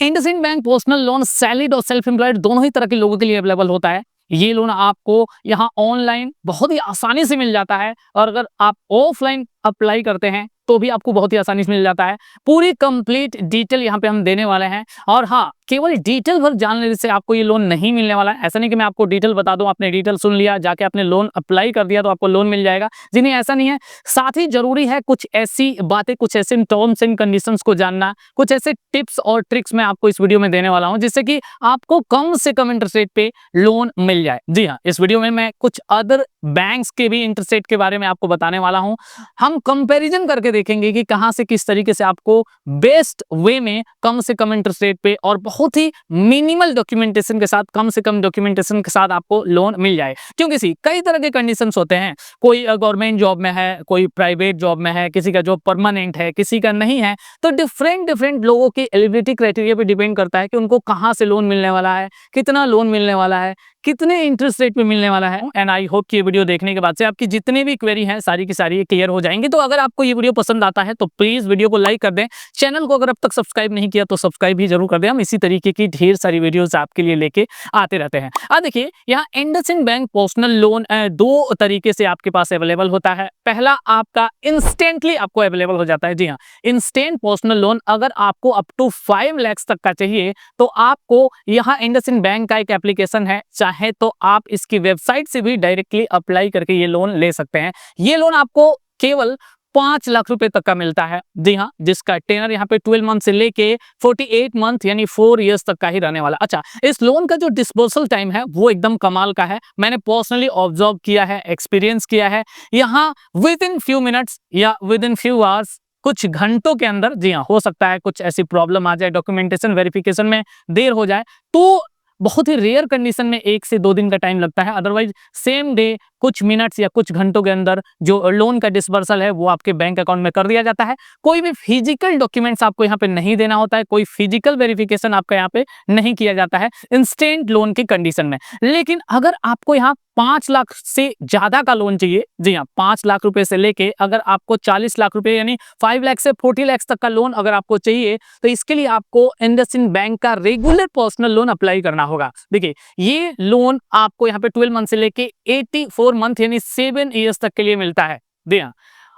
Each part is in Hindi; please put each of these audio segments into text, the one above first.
IndusInd bank personal loan salaried और सेल्फ एम्प्लॉयड दोनों ही तरह के लोगों के लिए अवेलेबल होता है। ये लोन आपको यहाँ ऑनलाइन बहुत ही आसानी से मिल जाता है और अगर आप ऑफलाइन अप्लाई करते हैं तो भी आपको बहुत ही आसानी से मिल जाता है। पूरी कंप्लीट डिटेल यहाँ पे हम देने वाले हैं और हाँ, केवल डिटेल भर जान लेने से आपको ये लोन नहीं मिलने वाला है। ऐसा नहीं कि मैं आपको डिटेल बता दूं, आपने डिटेल सुन लिया, जाके आपने लोन अप्लाई कर दिया तो आपको लोन मिल जाएगा। जी नहीं, ऐसा नहीं है। साथ ही जरूरी है कुछ ऐसी बातें, कुछ ऐसे टर्म्स एंड कंडीशंस को जानना, कुछ ऐसे टिप्स और ट्रिक्स मैं आपको इस वीडियो में देने वाला हूं जिससे कि आपको कम से कम इंटरेस्ट रेट पे लोन मिल जाए। जी हाँ, इस वीडियो में मैं कुछ अदर बैंक्स के भी इंटरेस्ट रेट के बारे में आपको बताने वाला हूं। हम कंपैरिजन करके देखेंगे कि कहां से किस तरीके से आपको बेस्ट वे में कम से कम इंटरेस्ट रेट पे और बहुत ही मिनिमल डॉक्यूमेंटेशन के साथ, कम से कम डॉक्यूमेंटेशन के साथ आपको लोन मिल जाए। क्योंकि कई तरह के कंडीशंस होते हैं, कोई गवर्नमेंट जॉब में है, कोई प्राइवेट जॉब में है, किसी का जॉब परमानेंट है, किसी का नहीं है। तो डिफरेंट लोगों की एलिजिबिलिटी क्राइटेरिया पे डिपेंड करता है कि उनको कहां से लोन मिलने वाला है, कितना लोन मिलने वाला है, कितने इंटरेस्ट रेट पे मिलने वाला है। एंड आई होप कि ये वीडियो देखने के बाद से आपकी जितनी भी क्वेरी हैं सारी की सारी क्लियर हो जाएंगी। तो अगर आपको ये वीडियो पसंद आता है तो प्लीज वीडियो को लाइक कर दें। चैनल को अगर अब तक सब्सक्राइब नहीं किया तो सब्सक्राइब भी जरूर कर दें। हम इसी तरीके की ढेर सारी वीडियोस आपके लिए लेके आते रहते हैं। अब देखिए, यहाँ इंडसइंड बैंक पर्सनल लोन दो तरीके से आपके पास अवेलेबल होता है। पहला आपका इंस्टेंटली आपको अवेलेबल हो जाता है। जी हाँ, इंस्टेंट पर्सनल लोन अगर आपको अप टू 5 लाख तक का चाहिए तो आपको यहाँ इंडसइंड बैंक का एक एप्लीकेशन है, चाहे तो आप इसकी वेबसाइट से भी डायरेक्टली अप्लाई करके ये लोन ले सकते हैं। ये लोन आपको केवल 5 लाख रुपए तक का मिलता है। जी हाँ, जिसका टेनर यहाँ पे 12 मंथ से लेके 48 मंथ यानी 4 इयर्स तक का ही रहने वाला। अच्छा, इस लोन का जो डिस्बर्सल टाइम है वो एकदम कमाल का है। मैंने पर्सनली ऑब्जर्व किया है, एक्सपीरियंस किया है। यहाँ विद इन फ्यू मिनट्स या विद इन फ्यू आवर्स, कुछ घंटों के अंदर, जी हाँ, हो सकता है कुछ ऐसी प्रॉब्लम आ जाए, डॉक्यूमेंटेशन वेरिफिकेशन में देर हो जाए, तो बहुत ही रेयर कंडीशन में 1 से 2 दिन का टाइम लगता है। अदरवाइज सेम डे, कुछ मिनट्स या कुछ घंटों के अंदर जो लोन का डिसबर्सल है वो आपके बैंक अकाउंट में कर दिया जाता है। कोई भी फिजिकल डॉक्यूमेंट्स आपको यहाँ पे नहीं देना होता है, कोई फिजिकल वेरिफिकेशन आपका यहाँ पे नहीं किया जाता है इंस्टेंट लोन की कंडीशन में। लेकिन अगर आपको यहाँ 5 लाख से ज्यादा का लोन चाहिए, जी हाँ, 5 लाख रुपए से लेके अगर आपको 40 लाख रुपए यानी 5 लाख से 40 लाख तक का लोन अगर आपको चाहिए तो इसके लिए आपको इंडसइंड बैंक का रेगुलर पर्सनल लोन अप्लाई करना होगा। देखिए, ये लोन आपको यहाँ पे 12 मंथ से लेके 84 मंथ यानी 7 इयर्स तक के लिए मिलता है। जी हाँ,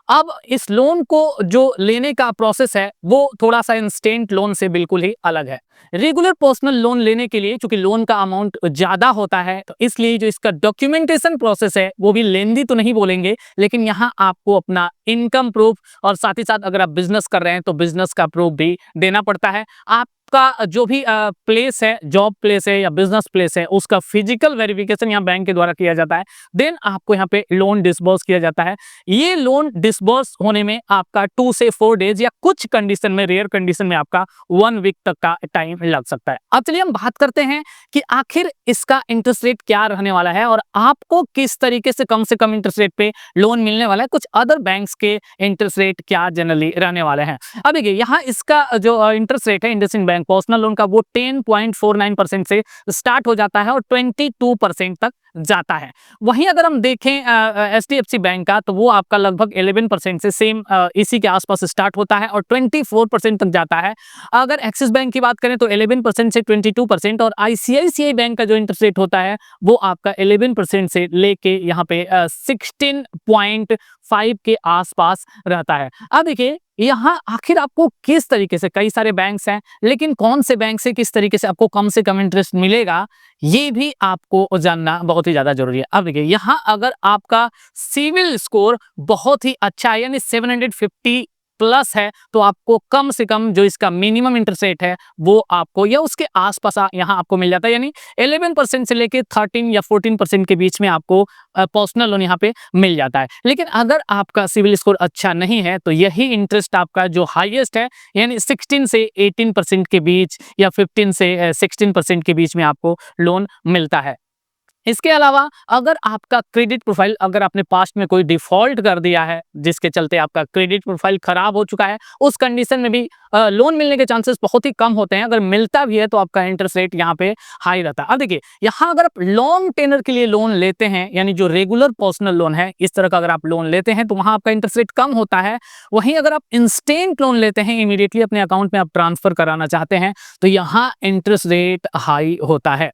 अब इस लोन को जो लेने का प्रोसेस है वो थोड़ा सा इंस्टेंट लोन से बिल्कुल ही अलग है। रेगुलर पर्सनल लोन लेने के लिए चूंकि लोन का अमाउंट ज्यादा होता है तो इसलिए जो इसका डॉक्यूमेंटेशन प्रोसेस है वो भी लेंदी तो नहीं बोलेंगे, लेकिन यहाँ आपको अपना इनकम प्रूफ और साथ ही साथ अगर आप बिजनेस कर रहे हैं तो बिजनेस का प्रूफ भी देना पड़ता है। आपका जो भी प्लेस है, जॉब प्लेस है या बिजनेस प्लेस है, उसका फिजिकल वेरिफिकेशन यहाँ बैंक के द्वारा किया जाता है। देन आपको यहाँ पे लोन डिसबर्स किया जाता है। ये लोन डिसबर्स होने में आपका 2 से 4 डेज या कुछ कंडीशन में, रेयर कंडीशन में आपका 1 वीक तक का टाइम लग सकता है। अब चलिए हम बात करते हैं कि आखिर इसका इंटरेस्ट रेट क्या रहने वाला है और आपको किस तरीके से कम इंटरेस्ट रेट पे लोन मिलने वाला है। कुछ अदर बैंक्स के इंटरेस्ट रेट क्या जनरली रहने वाले हैं। अब देखिए, यहाँ इसका जो इंटरेस्ट रेट है इंडसइंड बैंक पर्सनल लोन का वो 10.49% से स्टार्ट हो जाता है और 22% तक जाता है। वहीं अगर हम देखें एचडीएफसी बैंक का तो वो आपका लगभग 11% से सेम इसी के आसपास स्टार्ट होता है और 24% तक जाता है। अगर एक्सिस बैंक की बात करें तो 11% से 22% और आईसीआईसीआई बैंक का जो इंटरेस्ट रेट होता है वो आपका 11% से लेके यहाँ पे 16.5 के आसपास रहता है। अब देखिए, यहाँ आखिर आपको किस तरीके से, कई सारे बैंक्स हैं लेकिन कौन से बैंक से किस तरीके से आपको कम से कम इंटरेस्ट मिलेगा ये भी आपको जानना बहुत ही ज्यादा जरूरी है। अब देखिए, यहाँ अगर आपका सिविल स्कोर बहुत ही अच्छा है यानी 750 प्लस है तो आपको कम से कम जो इसका मिनिमम इंटरेस्ट रेट है वो आपको या उसके आसपास यहाँ आपको मिल जाता है। यानी 11% से लेके 13 या 14% के बीच में आपको पर्सनल लोन यहाँ पे मिल जाता है। लेकिन अगर आपका सिविल स्कोर अच्छा नहीं है तो यही इंटरेस्ट आपका जो हाईएस्ट है यानी 16 से 18% के बीच या 15 से 16% के बीच में आपको लोन मिलता है। इसके अलावा अगर आपका क्रेडिट प्रोफाइल, अगर आपने पास्ट में कोई डिफॉल्ट कर दिया है जिसके चलते आपका क्रेडिट प्रोफाइल खराब हो चुका है, उस कंडीशन में भी लोन मिलने के चांसेस बहुत ही कम होते हैं। अगर मिलता भी है तो आपका इंटरेस्ट रेट यहाँ पे हाई रहता है। अब देखिए, यहाँ अगर आप लॉन्ग टेनर के लिए लोन लेते हैं, यानी जो रेगुलर पर्सनल लोन है, इस तरह का अगर आप लोन लेते हैं तो वहां आपका इंटरेस्ट रेट कम होता है। वहीं अगर आप इंस्टेंट लोन लेते हैं, इमीडिएटली अपने अकाउंट में आप ट्रांसफर कराना चाहते हैं, तो यहाँ इंटरेस्ट रेट हाई होता है।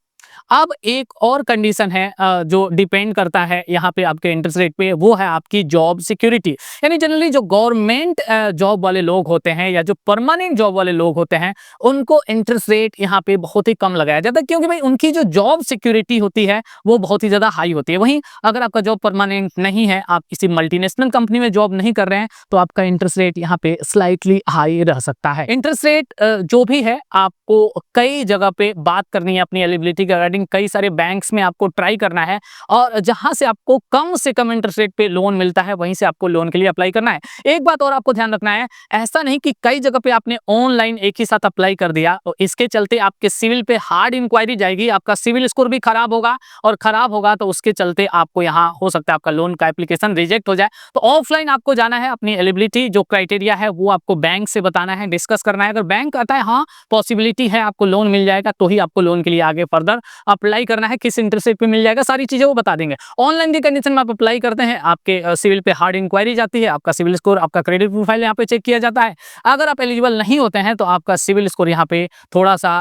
अब एक और कंडीशन है जो डिपेंड करता है यहाँ पे आपके इंटरेस्ट रेट पे, वो है आपकी जॉब सिक्योरिटी। यानी जनरली जो गवर्नमेंट जॉब वाले लोग होते हैं या जो परमानेंट जॉब वाले लोग होते हैं, उनको इंटरेस्ट रेट यहाँ पे बहुत ही कम लगाया जाता है, क्योंकि भाई उनकी जो जॉब सिक्योरिटी होती है वो बहुत ही ज्यादा हाई होती है। वहीं अगर आपका जॉब परमानेंट नहीं है, आप किसी मल्टीनेशनल कंपनी में जॉब नहीं कर रहे हैं, तो आपका इंटरेस्ट रेट यहाँ पे स्लाइटली हाई रह सकता है। इंटरेस्ट रेट जो भी है, आपको कई जगह पे बात करनी है अपनी एलिजिबिलिटी के रिगार्डिंग, कई सारे बैंक्स में आपको ट्राई करना है, और जहां से कम इंटरेस्ट रेट पे लोन मिलता है, वहीं से आपको लोन के लिए अप्लाई करना है। एक बात और आपको ध्यान रखना है, ऐसा नहीं कि कई जगह पे आपने ऑनलाइन एक ही साथ अप्लाई कर दिया, तो इसके चलते आपके सिविल पे हार्ड इंक्वायरी जाएगी, आपका सिविल स्कोर भी खराब होगा, और खराब होगा तो उसके चलते आपको यहाँ हो सकता है आपका लोन का एप्लीकेशन रिजेक्ट हो जाए। तो ऑफलाइन आपको जाना है, अपनी एलिजिबिलिटी जो क्राइटेरिया है वो आपको बैंक से बताना है, डिस्कस करना है। अगर बैंक कहता है हाँ पॉसिबिलिटी है आपको लोन मिल जाएगा, तो ही आपको लोन के लिए आगे फर्दर अप्लाई करना है। किस इंटरेस्ट रेट पे मिल जाएगा, सारी चीजें वो बता देंगे। ऑनलाइन की कंडीशन में आप अप्लाई करते हैं, आपके सिविल पे हार्ड इंक्वायरी जाती है, आपका सिविल स्कोर, आपका क्रेडिट प्रोफाइल यहाँ पे चेक किया जाता है। अगर आप एलिजिबल नहीं होते हैं तो आपका सिविल स्कोर यहाँ पे थोड़ा सा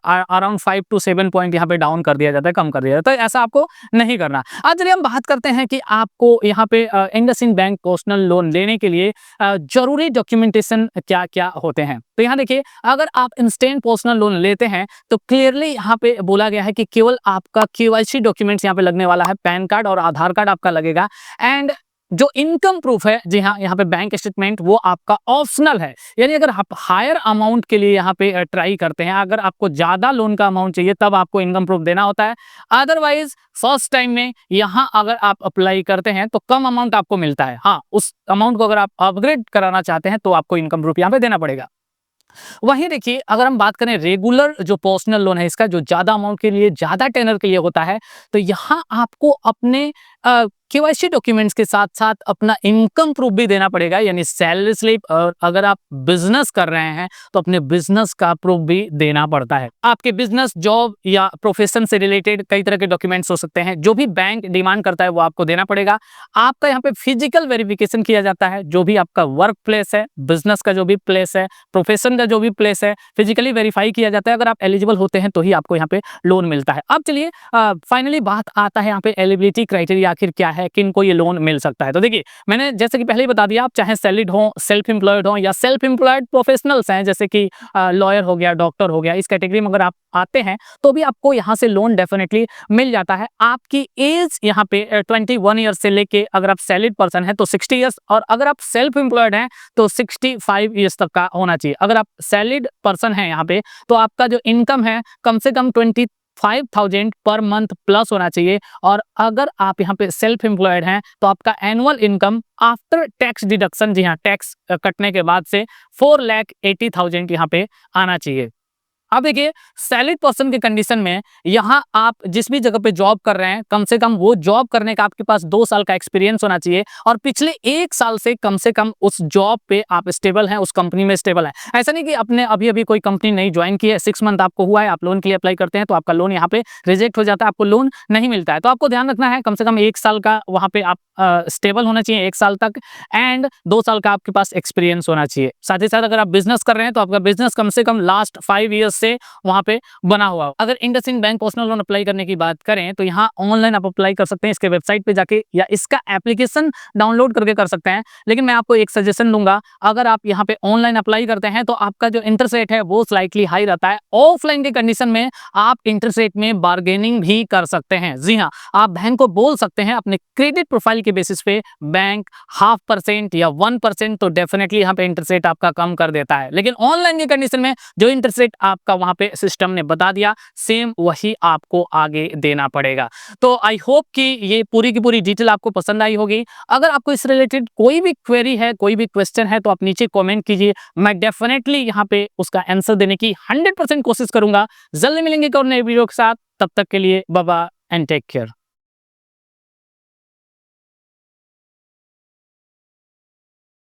अराउंड 5 to 7 पॉइंट यहाँ पे डाउन कर दिया जाता है, कम कर दिया जाता है। तो ऐसा आपको नहीं करना। आज चलिए हम बात करते हैं कि आपको यहाँ पे इंडसइंड बैंक पर्सनल लोन लेने के लिए जरूरी डॉक्यूमेंटेशन क्या क्या होते हैं। तो यहाँ देखिए, अगर आप इंस्टेंट पर्सनल लोन लेते हैं तो क्लियरली यहाँ पे बोला गया है कि केवल आपका केवाईसी डॉक्यूमेंट्स यहाँ पे लगने वाला है, पैन कार्ड और आधार कार्ड आपका लगेगा। एंड जो इनकम प्रूफ है, जी हाँ, यहाँ पे बैंक स्टेटमेंट, वो आपका ऑप्शनल है। यानी अगर आप हायर अमाउंट के लिए यहाँ पे ट्राई करते हैं, अगर आपको ज्यादा लोन का अमाउंट चाहिए, तब आपको इनकम प्रूफ देना होता है। अदरवाइज फर्स्ट टाइम में यहाँ अगर आप अप्लाई करते हैं तो कम अमाउंट आपको मिलता है। हाँ, उस अमाउंट को अगर आप अपग्रेड कराना चाहते हैं तो आपको इनकम प्रूफ यहाँ पे देना पड़ेगा। वहीं देखिए, अगर हम बात करें रेगुलर जो पर्सनल लोन है, इसका जो ज्यादा अमाउंट के लिए, ज्यादा टेनर के लिए होता है, तो यहाँ आपको अपने केवाईसी डॉक्यूमेंट्स के साथ साथ अपना इनकम प्रूफ भी देना पड़ेगा, यानी सैलरी स्लिप, और अगर आप बिजनेस कर रहे हैं तो अपने बिजनेस का प्रूफ भी देना पड़ता है। आपके बिजनेस, जॉब या प्रोफेशन से रिलेटेड कई तरह के डॉक्यूमेंट्स हो सकते हैं, जो भी बैंक डिमांड करता है वो आपको देना पड़ेगा। आपका यहाँ पे फिजिकल वेरिफिकेशन किया जाता है, जो भी आपका वर्क प्लेस है, बिजनेस का जो भी प्लेस है, प्रोफेशन का जो भी प्लेस है, फिजिकली वेरीफाई किया जाता है। अगर आप एलिजिबल होते हैं तो ही आपको यहाँ पे लोन मिलता है। अब चलिए फाइनली बात आता है यहाँ पे एलिजिबिलिटी क्राइटेरिया आखिर क्या है, किनको ये लोन मिल सकता है। तो देखिए, मैंने जैसे कि पहले ही बता दिया, आप चाहे सैलरीड हो, सेल्फ एम्प्लॉयड हो, या सेल्फ एम्प्लॉयड प्रोफेशनल्स हैं, जैसे कि लॉयर हो गया, डॉक्टर हो गया, इस कैटेगरी में अगर आप आते हैं तो भी आपको यहाँ से लोन डेफिनेटली मिल जाता है। आपकी एज यहाँ पे 21 ईयर्स से लेके, अगर आप सैलरीड पर्सन है तो 60 ईयर्स, और अगर आप सेल्फ एम्प्लॉयड हैं तो 65 ईयर्स तक का होना चाहिए। अगर आप सैलरीड पर्सन है यहाँ पे, तो आपका जो इनकम है कम से कम 25,000 पर मंथ प्लस होना चाहिए। और अगर आप यहाँ पे सेल्फ एम्प्लॉयड हैं तो आपका annual income after tax deduction, जी हाँ, टैक्स कटने के बाद से 4,80,000 यहाँ पे आना चाहिए। अब देखिए, सैलरीड पर्सन के कंडीशन में यहाँ आप जिस भी जगह पे जॉब कर रहे हैं, कम से कम वो जॉब करने का आपके पास 2 साल का एक्सपीरियंस होना चाहिए, और पिछले 1 साल से कम उस जॉब पे आप स्टेबल हैं, उस कंपनी में स्टेबल है। ऐसा नहीं कि आपने अभी अभी कोई कंपनी नहीं ज्वाइन की है, 6 मंथ आपको हुआ है, आप लोन के लिए अप्लाई करते हैं तो आपका लोन यहाँ पे रिजेक्ट हो जाता है, आपको लोन नहीं मिलता है। तो आपको ध्यान रखना है, कम से कम 1 साल का वहाँ पे आप स्टेबल होना चाहिए, 1 साल तक, एंड 2 साल का आपके पास एक्सपीरियंस होना चाहिए। साथ ही साथ अगर आप बिजनेस कर रहे हैं तो आपका बिजनेस कम से कम लास्ट 5 ईयर्स से वहां पे बना हुआ हो। अगर IndusInd bank personal loan apply करने की बात करें तो यहाँ ऑनलाइन आप अप्लाई कर सकते हैं, इसके वेबसाइट पे जाके, या इसका एप्लीकेशन डाउनलोड करके कर सकते हैं। लेकिन मैं आपको एक सजेशन दूंगा, अगर आप यहाँ पे ऑनलाइन अप्लाई करते हैं तो आपका जो इंटरेस्ट रेट है वो स्लाइटली हाई रहता है। ऑफलाइन के कंडीशन में आप इंटरेस्ट रेट में बार्गेनिंग भी कर सकते हैं। जी हाँ, आप बैंक को बोल सकते हैं अपने क्रेडिट प्रोफाइल के बेसिस पे बैंक 0.5% या 1%, तो डेफिनेटली यहाँ पे इंटरेस्ट रेट आपका कम कर देता है। लेकिन ऑनलाइन के कंडीशन में जो इंटरेस्ट रेट आपका वहां पे सिस्टम ने बता दिया, सेम वही आपको आगे देना पड़ेगा। तो आई होप कि ये पूरी की पूरी डिटेल आपको पसंद आई होगी। अगर आपको इस रिलेटेड कोई भी क्वेरी है, कोई भी क्वेश्चन है, तो आप नीचे कमेंट कीजिए, मैं डेफिनेटली यहाँ पे उसका आंसर देने की 100% कोशिश करूंगा। जल्दी मिलेंगे एक और नए वीडियो के साथ, तब तक के लिए bye bye and take care.